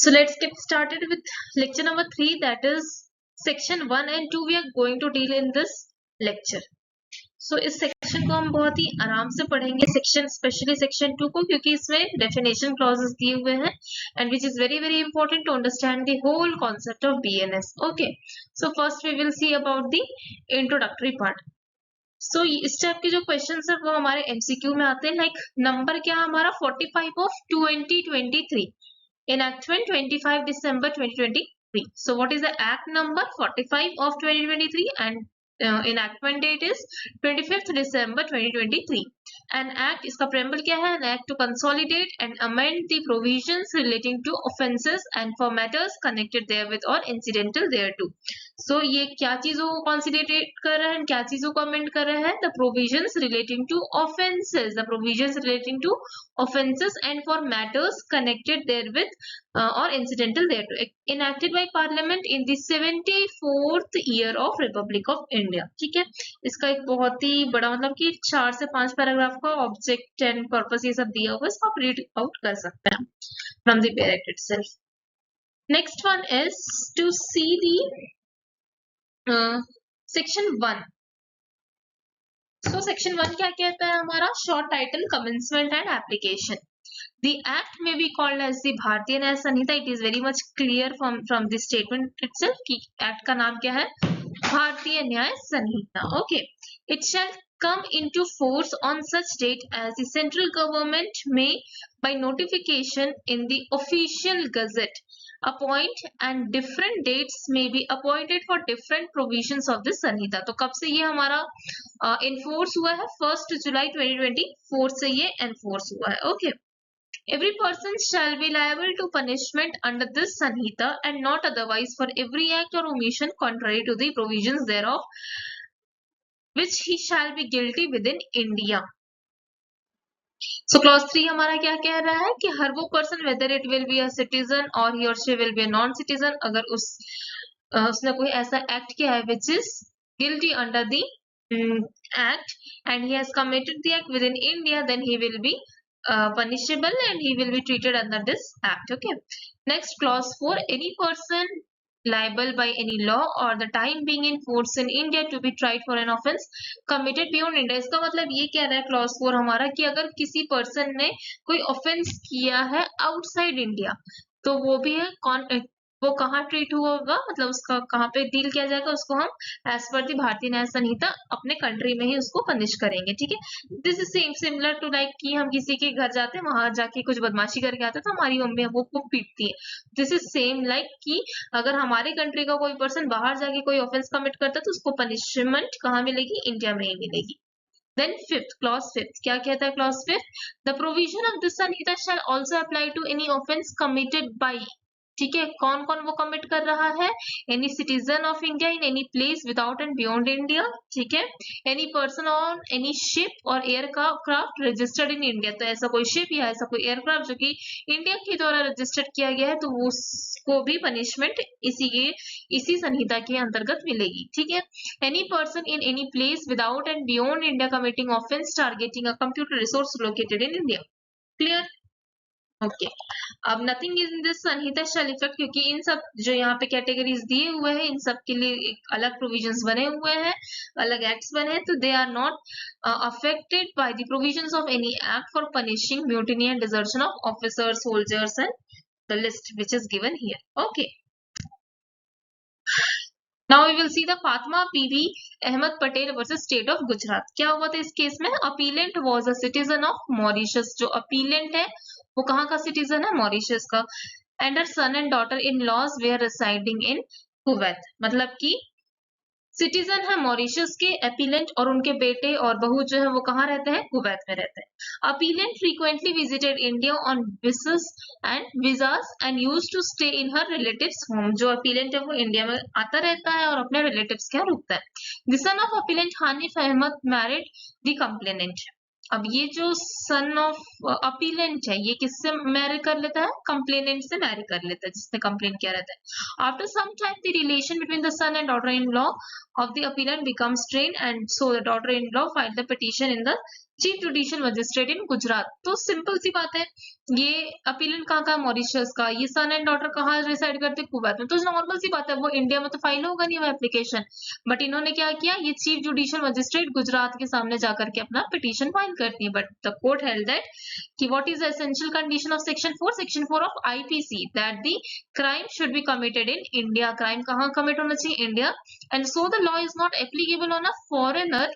So let's get started with lecture number 3, that is section 1 and 2 we are going to deal in this lecture. So इस section को हम बहुत ही आराम से पढ़ेंगे, सेक्शन स्पेशली सेक्शन 2 को, क्योंकि इसमें डेफिनेशन क्लॉजेस दिए हुए हैं and which is very very important to understand the whole concept of BNS. Okay, so first we will see about the introductory part. So इस टाइप के जो क्वेश्चंस है वो हमारे एमसीक्यू में आते हैं. लाइक नंबर क्या है हमारा 45 of 2023, enactment 25 December 2023. So what is the act number 45 of 2023 and enactment date is 25th December 2023. An act, इसका preamble क्या है? An act to consolidate and amend the provisions relating to offences and for matters connected therewith or incidental thereto. So ये क्या चीजों को consolidate कर रहा है, क्या चीजों को amend कर रहा है? The provisions relating to offences, the provisions relating to offences and for matters connected therewith or incidental thereto, enacted by Parliament in the 74th year of Republic of India. ठीक है, इसका एक बहुत ही बड़ा मतलब कि 4 से 5 पैराग्राफ का ऑब्जेक्ट एंड पर्पस ये सब दिया हुआ है, इसको आप रीड आउट कर सकते हैं from the pair act itself. Next one is to see the section 1. So section 1 क्या कहता है हमारा? Short title, commencement and application. The act may be called as the Bharatiya Nyaya Sanhita. It is very much clear from the statement itself कि act का नाम क्या है? भारतीय न्याय संहिता. Okay, it shall come into force on such date as the central government may, by notification in the official gazette, appoint, and different dates may be appointed for different provisions of this संहिता. तो कब से ये हमारा enforce हुआ है? 1 जुलाई 2024 से ये enforce हुआ है. Okay. Every person shall be liable to punishment under this Sanhita and not otherwise for every act or omission contrary to the provisions thereof, which he shall be guilty within India. So clause 3 हमारा क्या कह रहा है कि हर वो person whether it will be a citizen or he or she will be a non-citizen, अगर उसने कोई ऐसा act किया है which is guilty under the act and he has committed the act within India, then he will be punishable and he will be treated under this act. Okay, next clause 4, any person liable by any law or the time being in force in India to be tried for an offence committed beyond India. इसका मतलब ये कह रहा है clause 4 हमारा कि अगर किसी person ने कोई offence किया है outside India तो वो भी है वो कहाँ ट्रीट हुआ होगा, मतलब उसका कहाँ पे डील किया जाएगा, उसको हम एज पर दी भारतीय न्याय संहिता अपने कंट्री में ही उसको पनिश करेंगे. ठीक है, this is same similar to like कि हम किसी के घर जाते हैं, वहां जाके कुछ बदमाशी करके आते हैं तो हमारी मम्मी वो खूब पीटती है. दिस इज सेम लाइक कि अगर हमारे कंट्री का कोई पर्सन बाहर जाके कोई ऑफेंस कमिट करता है तो उसको पनिशमेंट कहाँ मिलेगी? इंडिया में ही मिलेगी. Then fifth, clause 5 क्या कहता है? clause 5, the provision of this sanhita shall also apply to any offence committed by, ठीक है, कौन कौन वो कमिट कर रहा है? Any citizen of India in any place without and beyond India. ठीक है, any person on any ship और एयरक्राफ्ट रजिस्टर्ड इन इंडिया. तो ऐसा कोई शिप या ऐसा कोई एयरक्राफ्ट जो कि इंडिया के द्वारा रजिस्टर्ड किया गया है तो उसको भी पनिशमेंट इसी संहिता के अंतर्गत मिलेगी. ठीक है, any person in any place without and beyond India committing offence targeting a computer resource located in India. Clear? Okay, अब nothing in this Sanhita shall effect, क्योंकि इन सब जो यहाँ पे कैटेगरीज दिए हुए हैं इन सब के लिए एक अलग प्रोविजंस बने हुए हैं, अलग एक्ट्स बने हैं, तो they are not affected by the provisions of any act for punishing mutiny and desertion of officers, soldiers and the list which is given here. Okay, Now we will see the Fatma PV Ahmed Patel versus State of Gujarat. क्या हुआ था इस case में? Appellant was a citizen of Mauritius. जो appellant है वो कहाँ का citizen है? Mauritius का. And her son and daughter-in-laws were residing in Kuwait. मतलब कि सिटीजन है मॉरिशस के अपीलेंट और उनके बेटे और बहू जो है वो कहाँ रहते हैं? कुवैत में रहते हैं. Appellant frequently visited India on visas and used to stay in her relatives home. जो अपीलेंट है वो इंडिया में आता रहता है और अपने रिलेटिव्स के यहाँ रुकता है. The son of appellant Hanif Ahmad married the complainant. अब ये जो सन ऑफ अपीलेंट है ये किससे मैरी कर लेता है? कंप्लेनेंट से मैरी कर लेता है जिसने कंप्लेन किया रहता है. After some time the relation between the son and daughter in law of the appellant becomes strained and so the daughter-in-law filed the petition in the chief judicial magistrate in Gujarat. तो simple सी बात है, ये appellate कहाँ का, Mauritius का, ये सन and daughter कहाँ reside करते, कुवैत में। तो नॉर्मल सी बात है, वो इंडिया में तो फाइल होगा नहीं वो एप्लीकेशन, बट इन्होंने क्या किया, ये चीफ जुडिशियल मजिस्ट्रेट गुजरात के सामने जाकर के अपना पिटीशन फाइल करती है। But the court held that कि what is the essential condition of section 4 of IPC, that the crime should be committed in India. Crime कहाँ कमिट होना चाहिए, India. And so the law is not applicable on a foreigner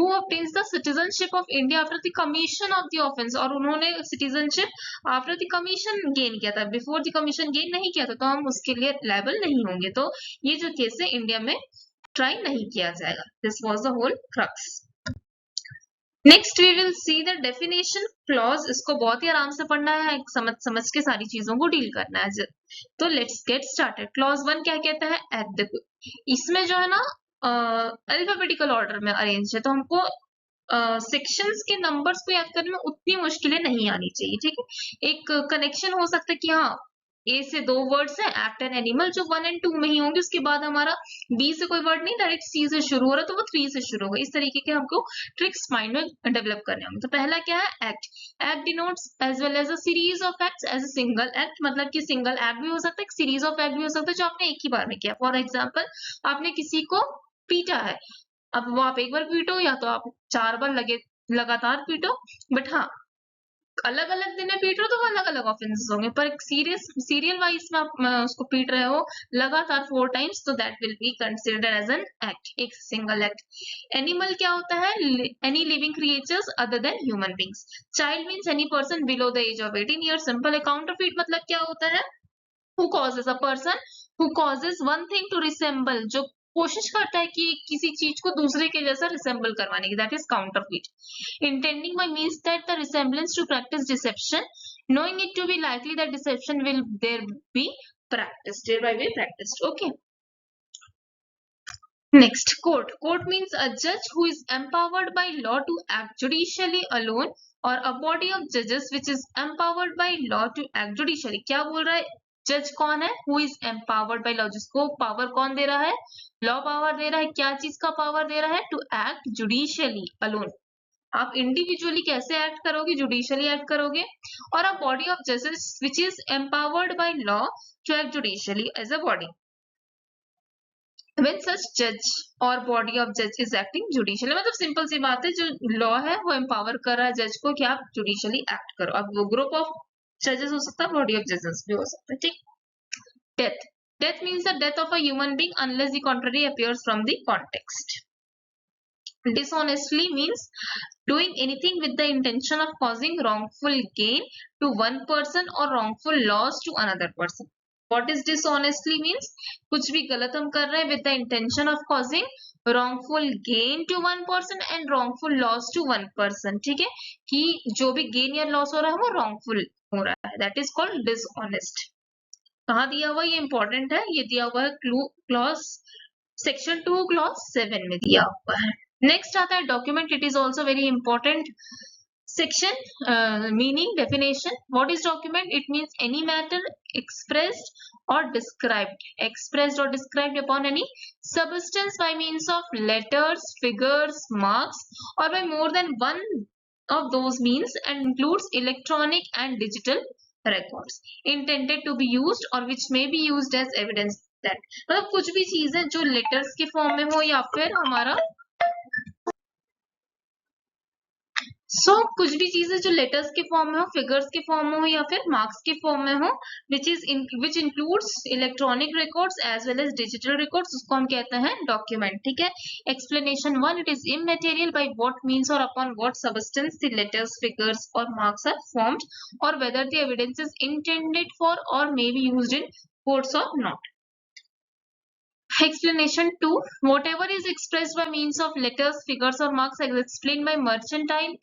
who obtains the citizenship of India after the commission of the offense। और उन्होंने citizenship after the commission gain किया था, before the commission gain नहीं किया था, तो हम उसके लिए liable नहीं होंगे। तो ये जो केस है इंडिया में ट्राई नहीं किया जाएगा। This was the whole crux। Next we will see the definition clause. इसको बहुत ही आराम से पढ़ना है, समझ समझ के सारी चीजों को डील करना है। तो लेट्स गेट स्टार्टेड। क्लॉज 1 क्या कहता है, एट द, इसमें जो है ना अल्फाबेटिकल ऑर्डर में अरेंज है, तो हमको सेक्शंस के नंबर्स को याद करने में उतनी मुश्किलें नहीं आनी चाहिए, ठीक है। एक कनेक्शन हो सकता है कि हाँ ए से 2 वर्ड्स हैं, एक्ट एंड एनिमल, जो 1 एंड 2 में ही होंगे, उसके बाद हमारा बी से कोई वर्ड नहीं, डायरेक्ट सी से शुरू हो रहा है तो वो 3 से शुरू होगा। इस तरीके के हमको ट्रिक्स माइंड में डेवलप करने होंगे। तो पहला क्या है, act. Act denotes as well as a series of acts as a single act, मतलब कि सिंगल एक्ट भी हो सकता है, एक सीरीज ऑफ एक्ट भी हो सकता है जो आपने एक ही बार में किया। फॉर एग्जाम्पल, आपने किसी को पीटा है, अब वो आप एक बार पीटो या तो आप 4 बार लगातार पीटो, बट हाँ अलग अलग दिन में पीट रहे हो तो वो अलग अलग ऑफेंसेस होंगे, पर एक सीरियल वाइज में आप उसको पीट रहे हो लगातार 4 टाइम्स, तो that will be considered as an act, एक सिंगल एक्ट। एनिमल क्या होता है, any living creatures other than human beings. Child means any person below the age of 18 year. Simple है। काउंटरफीट मतलब क्या होता है, who causes, a person who causes one thing to resemble, जो कोशिश करता है कि किसी चीज को दूसरे के जैसा रिसेंबल करवाने की, that is counterfeit. Intending by means that the resemblance to practice deception, knowing it to be likely that deception will there be practiced, thereby be practiced, okay। Next, court. Court means a judge who is empowered by law to act judicially alone, or a body of judges which is empowered by law to act judicially। क्या बोल रहा है, जज कौन है, who is empowered by law, जिसको power कौन दे रहा है, लॉ पावर दे रहा है। क्या चीज का पावर दे रहा है, टू एक्ट जुडिशियली अलोन। आप इंडिविजुअली कैसे एक्ट करोगे, जुडिशियली एक्ट करोगे। और अ बॉडी ऑफ जजेस which is empowered by law to act judicially as a body. when such judge और body of judge is acting judicially, मतलब simple सी बात है, जो लॉ है वो एम्पावर कर रहा है जज को कि आप जुडिशियली एक्ट करो। अब वो ग्रुप ऑफ जजेस हो सकता है, बॉडी ऑफ जजेस भी हो सकता है, ठीक। Death. Death means the death of a human being unless the contrary appears from the context. Dishonestly means doing anything with the intention of causing wrongful gain to one person or wrongful loss to another person। What is dishonestly means, कुछ भी गलत हम कर रहे हैं with the intention of causing wrongful gain to one person and wrongful loss to one person, ठीक है, कि जो भी gain या loss हो रहा है वो wrongful हो रहा है, that is called dishonest। कहाँ दिया हुआ, ये important है, ये दिया हुआ है क्लॉज सेक्शन 2 क्लॉज 7 में दिया हुआ है। नेक्स्ट आता है document. It is also very important section. Meaning, definition. What is document, it means any matter expressed और डिस्क्राइब्ड, एक्सप्रेस्ड और described upon any substance by means of letters, figures, marks, और by more than one of those means and includes electronic and digital records intended to be used or which may be used as evidence that, मतलब कुछ भी चीज है जो letters के form में हो या फिर हमारा कुछ भी चीजें जो लेटर्स के फॉर्म में हो, फिगर्स के फॉर्म में हो या फिर मार्क्स के फॉर्म में हो, which includes electronic records as well as digital records, उसको हम कहते हैं डॉक्यूमेंट, ठीक है। Explanation 1, it is immaterial by what means or upon what substance the letters, figures or marks are formed, or whether the evidence is intended for or may be used in courts or not। Explanation 2, whatever is expressed by means of letters, figures or marks as explained by mercantile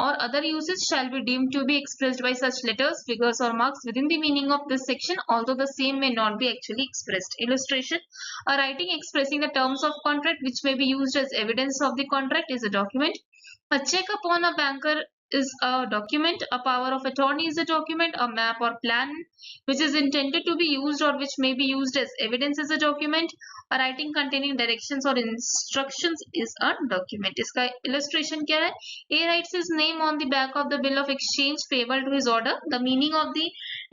or other uses shall be deemed to be expressed by such letters, figures or marks within the meaning of this section, although the same may not be actually expressed। Illustration, a writing expressing the terms of contract which may be used as evidence of the contract is a document। A check upon a banker is a document. A power of attorney is a document. A map or plan which is intended to be used or which may be used as evidence is a document. A writing containing directions or instructions is a document. इसका illustration क्या है? A writes his name on the back of the bill of exchange payable to his order. The meaning of the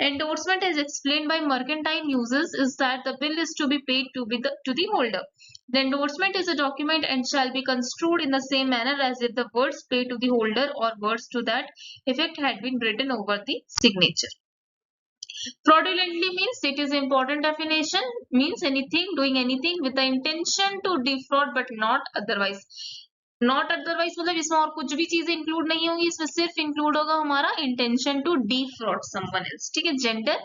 endorsement as explained by mercantile users is that the bill is to be paid to the holder. The endorsement is a document and shall be construed in the same manner as if the words paid to the holder or words to that effect had been written over the signature. Fraudulently means, it is important definition, means anything, doing anything with the intention to defraud but not otherwise. Not otherwise मतलब इसमें और कुछ भी चीजें include नहीं होगी, इसमें सिर्फ इंक्लूड होगा हमारा intention to defraud someone else. ठीक है. जेंडर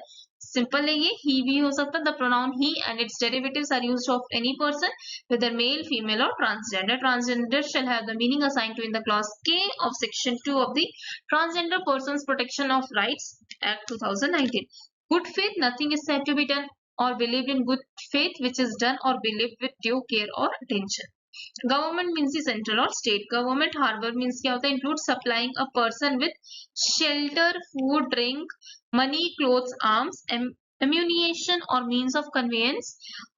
सिंपल है, ये ही भी हो सकता है. The pronoun he and its derivatives are used of any person whether male, female or transgender. Transgender shall have the meaning assigned to in the clause K of section 2 of the Transgender Persons Protection of Rights Act 2019. Good faith, nothing is said to be done or believed in good faith which is done or believed with due care or attention. Government means the central or state government. Harbor means क्या होता है? Includes supplying a person with shelter, food, drink, money, clothes, arms, ammunition or means of conveyance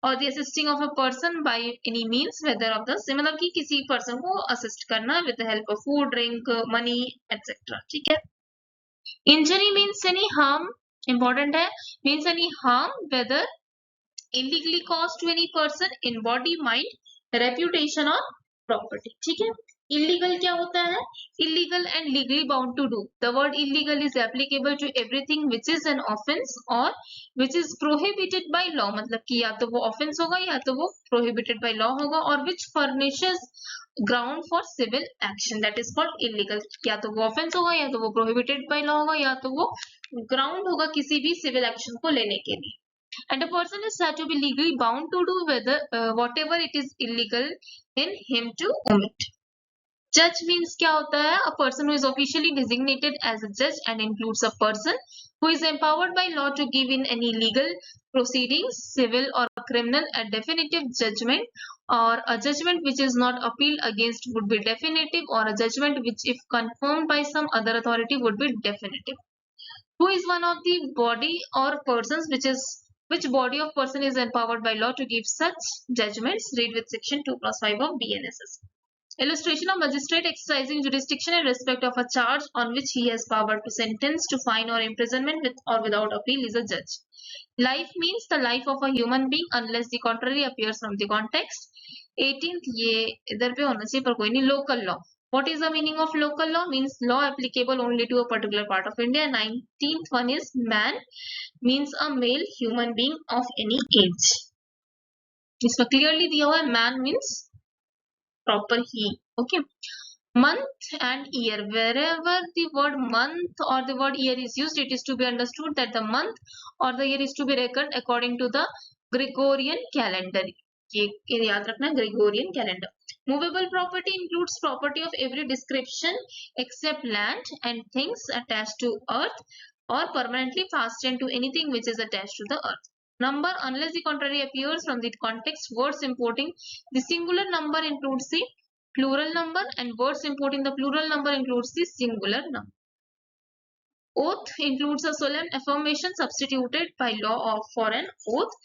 or the assisting of a person by any means whether of the मतलब कि किसी person को assist करना with the help of food, drink, money, etc. ठीक है. Injury means any harm, important है, means any harm whether illegally caused to any person in body, mind, reputation or property. ठीक है. Illegal क्या होता है? Illegal and legally bound to do. The word illegal is applicable to everything which is an offense or which is prohibited by law. मतलब कि या तो वो offense होगा या तो वो prohibited by law होगा, or which furnishes ground for civil action, that is called illegal. या तो वो offense होगा या तो वो prohibited by law होगा या तो वो ground होगा किसी भी civil action को लेने के लिए. And a person is said to be legally bound to do whether whatever it is illegal in him to omit. Judge means क्या होता है? A person who is officially designated as a judge and includes a person who is empowered by law to give in any legal proceedings, civil or criminal, a definitive judgment, or a judgment which is not appealed against would be definitive, or a judgment which if confirmed by some other authority would be definitive. Who is one of the body or persons which body of person is empowered by law to give such judgments? Read with section 2+5 of BNS. Illustration of magistrate exercising jurisdiction in respect of a charge on which he has power to sentence to fine or imprisonment with or without appeal is a judge. Life means the life of a human being unless the contrary appears from the context. 18th ये इधर पे होना चाहिए पर कोई नहीं. Local law. What is the meaning of local law? Means law applicable only to a particular part of India. 19th one is man, means a male human being of any age. इसमें clearly दिया हुआ है man means proper he. Okay. Month and year. Wherever the word month or the word year is used, it is to be understood that the month or the year is to be reckoned according to the Gregorian calendar. ये याद रखना, Gregorian calendar. Movable property includes property of every description except land and things attached to earth or permanently fastened to anything which is attached to the earth. Number, unless the contrary appears from the context, words importing the singular number includes the plural number and words importing the plural number includes the singular number. Oath includes a solemn affirmation substituted by law for an oath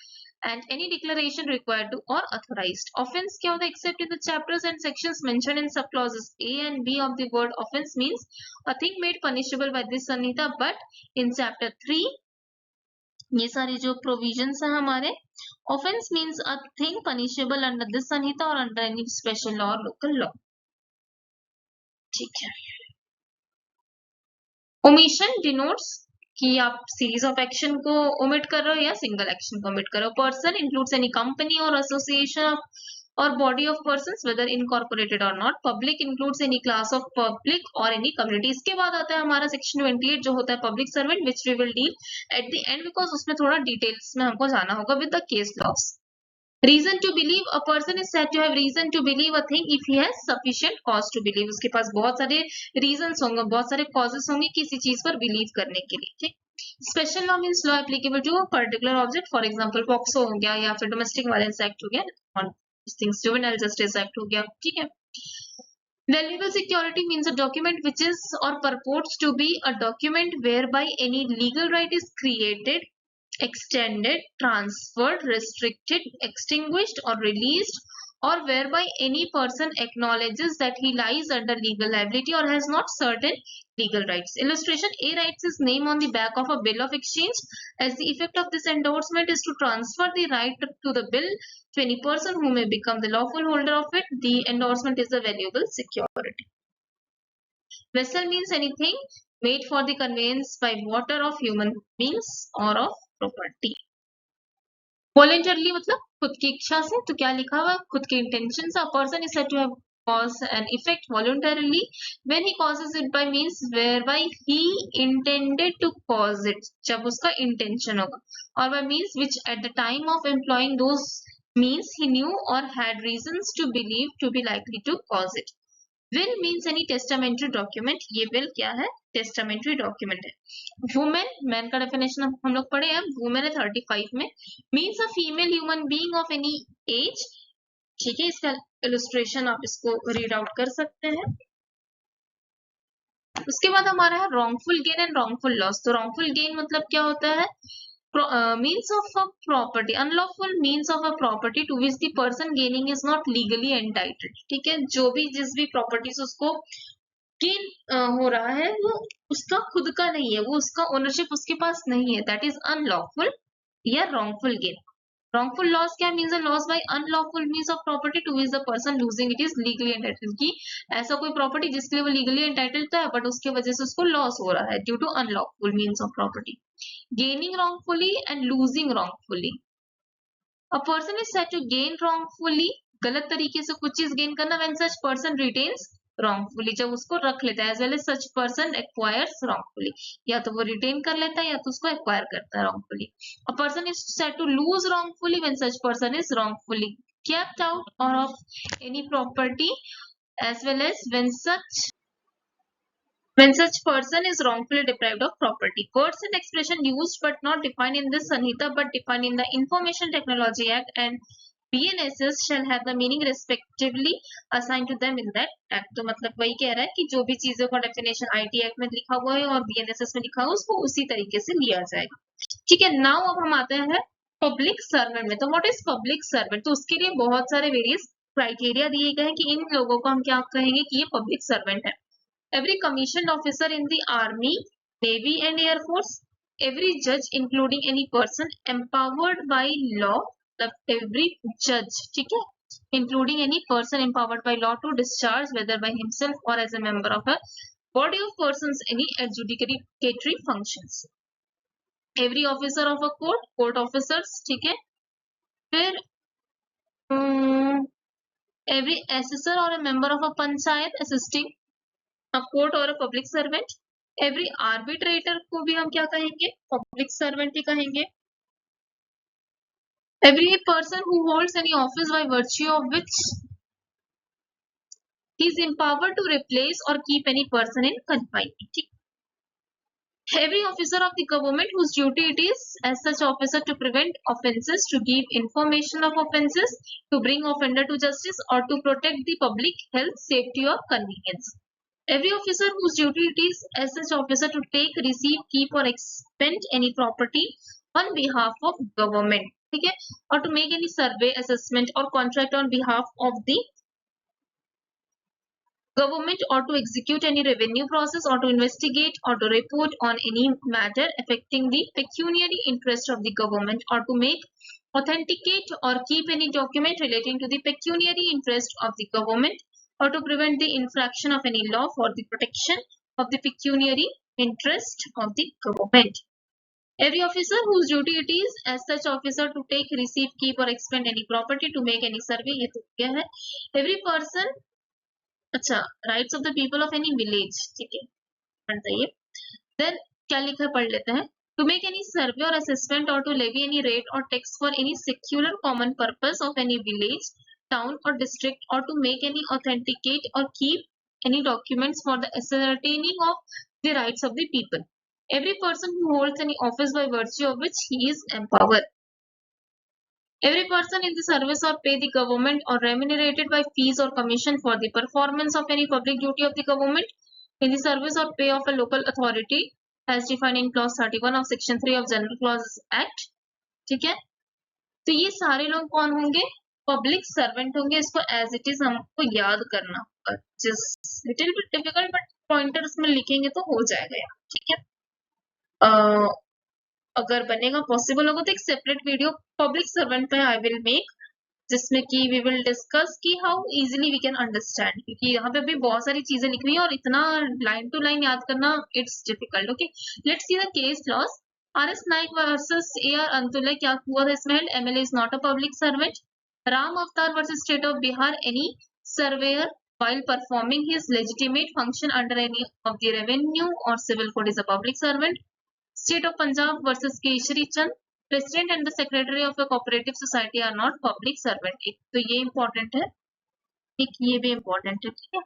and any declaration required to or authorized. Offense क्या होता है? Except in the chapters and sections mentioned in subclauses A and B of the word offense means a thing made punishable by this Sanhita, but in chapter 3 ये सारी जो provisions है हमारे, offence means a thing punishable under this Sanhita और under any special law और local law. ठीक है. Omission denotes कि आप सीरीज ऑफ एक्शन को ओमिट कर रहे हो या सिंगल एक्शन को ओमिट कर रहे हो. पर्सन इंक्लूड्स एनी कंपनी और association of or body of persons whether incorporated or not. Public includes any class of public or any community. इसके बाद आता है हमारा section 28 जो होता है public servant, which we will deal at the end because उसमें थोड़ा details में हमको जाना होगा with the case laws. Reason to believe, a person is said to have reason to believe a thing if he has sufficient cause to believe. उसके पास बहुत सारे reasons होंगे, बहुत सारे causes होंगे किसी चीज पर believe करने के लिए. ठीक. Special law means law applicable to a particular object. For example, POCSO हो गया या फिर Domestic Violence Act हो गया, things, जुवेनाइल जस्टिस एक्ट हो गया. ठीक है. Valuable security means a document which is or purports to be a document whereby any legal right is created, extended, transferred, restricted, extinguished, or released, or whereby any person acknowledges that he lies under legal liability or has not certain legal rights. Illustration: A writes his name on the back of a bill of exchange, as the effect of this endorsement is to transfer the right to the bill to any person who may become the lawful holder of it. The endorsement is a valuable security. Vessel means anything made for the conveyance by water of human beings or of property. Voluntarily मतलब खुद की इच्छा से, तो क्या लिखा हुआ, खुद के इंटेंशन से. A person is said to have caused an effect voluntarily when he causes it by means whereby he intended to cause it, जब उसका intention होगा, or by means which at the time of employing those means he knew or had reasons to believe to be likely to cause it. Will means any testamentary document. ये will क्या है, testamentary document है. Woman, man का definition हम लोग पढ़े हैं. Woman है 35 में, means a female human being of any age. ठीक है, इसका illustration आप इसको read out कर सकते हैं. उसके बाद हमारा है wrongful gain and wrongful loss. तो wrongful gain मतलब क्या होता है, means of a property, unlawful means of a property to which the person gaining is not legally entitled. ठीक है, जो भी जिस भी प्रॉपर्टी से उसको गेन हो रहा है वो उसका खुद का नहीं है, वो उसका ओनरशिप उसके पास नहीं है, दैट इज अनलॉफुल या wrongful gain. Wrongful loss क्या means a loss by unlawful means of property to which the person losing it is legally entitled. कि ऐसा कोई प्रॉपर्टी जिसके लिए वो लीगली एंटाइटल्ड था बट उसके वजह से उसको लॉस हो रहा है due to unlawful means of property. Gaining wrongfully and losing wrongfully. A person is said to gain wrongfully, गलत तरीके से कुछ चीज गेन करना, when such person retains wrongfully, जब उसको रख लेता है, as well as such person acquires wrongfully, या तो वो retain कर लेता है या तो उसको acquire करता है wrongfully. A person is said to lose wrongfully when such person is wrongfully kept out or of any property, as well as when such person is wrongfully deprived of property. Words and expression used but not defined in this Sanhita but defined in the Information Technology Act and BNSs shall have the meaning respectively assigned to them in that act. तो मतलब वही कह रहा है कि जो भी चीजों का डेफिनेशन IT एक्ट में लिखा हुआ है और BNSs में लिखा हुआ है उसको उसी तरीके से लिया जाएगा. ठीक है, नाउ अब हम आते हैं पब्लिक सर्वेंट में. तो व्हाट इज पब्लिक सर्वेंट, तो उसके लिए बहुत सारे वेरियस क्राइटेरिया दिए गए हैं कि इन लोगों को हम क्या कहेंगे कि ये पब्लिक सर्वेंट है. Every commissioned officer in the Army, Navy and Air Force, every judge including any person empowered by law, every judge, ठीक है, including any person empowered by law to discharge whether by himself or as a member of a body of persons any adjudicatory functions. Every officer of a court officers, ठीक है, फिर every assessor or a member of a panchayat assisting a court or a public servant. Every arbitrator को भी हम क्या कहेंगे, public servant ही कहेंगे. Every person who holds any office by virtue of which he is empowered to replace or keep any person in confinement. Every officer of the government whose duty it is as such officer to prevent offences, to give information of offences, to bring offender to justice or to protect the public health, safety or convenience. Every officer whose duty it is as such officer to take, receive, keep or expend any property on behalf of government, ठीक है, or to make any survey, assessment or contract on behalf of the government or to execute any revenue process or to investigate or to report on any matter affecting the pecuniary interest of the government or to make, authenticate or keep any document relating to the pecuniary interest of the government or to prevent the infraction of any law for the protection of the pecuniary interest of the government. Every officer whose duty it is as such officer to take, receive, keep or expend any property, to make any survey, ये तो क्या है. Every person, अच्छा, rights of the people of any village, ठीक है, बनता है. Then क्या लिखा है, पढ़ लेते हैं. टू मेक एनी सर्वे और असेसमेंट और टू लेवी एनी रेट और tax for any secular common purpose of any village, town or district or to make any authenticate or keep any documents for the ascertaining of the rights of the people. Every person who holds any office by virtue of which he is empowered. Every person in the service or pay the government or remunerated by fees or commission for the performance of any public duty of the government in the service or pay of a local authority as defined in clause 31 of section 3 of General Clause Act. ठीक है, तो ये सारे लोग कौन होंगे? Public servant होंगे. इसको एज इट इज हमको याद करना होगा. Just little bit difficult but pointers में लिखेंगे तो हो जाएगा यार. ठीक है, अगर बनेगा पॉसिबल होगा तो एक सेपरेट वीडियो पब्लिक सर्वेंट पे आई विल मेक, जिसमें कि वी विल डिस्कस कि how easily we can understand, क्योंकि यहाँ पे भी बहुत सारी चीजें लिखी हुई है और इतना लाइन टू लाइन याद करना it's difficult. Okay, let's see the case laws. RS. Naik versus A.R. Antule. क्या हुआ था इसमें? MLA is not a public servant. Ram अवतार versus State of Bihar. Any surveyor while performing his legitimate function under any of the revenue or civil code is a public servant. State of Punjab versus Keshari Chand. President and the secretary of a cooperative society are not public servant. एक तो ये important है, एक ये भी important है. ठीक है.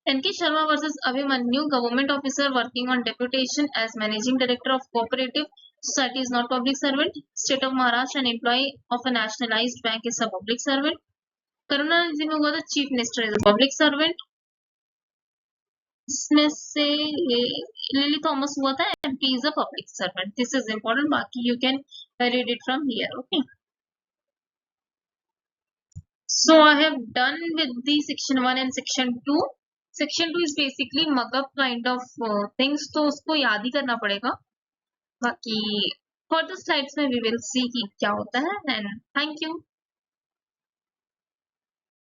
N.K. Sharma versus Abhimanyu. Government officer working on deputation as managing director of cooperative society is not public servant. State of Maharashtra. An employee of a nationalized bank is a public servant. Karunanidhi में हुआ था chief minister is a public servant. इसमें से lily Thomas हुआ था MP is a public servant. This is important. बाकी you can read it from here. Okay. So I have done with the section 1 and section 2. Section 2 is basically mug up kind of things, तो उसको याद ही करना पड़ेगा. बाकी further slides में we will see कि क्या होता है. And thank you.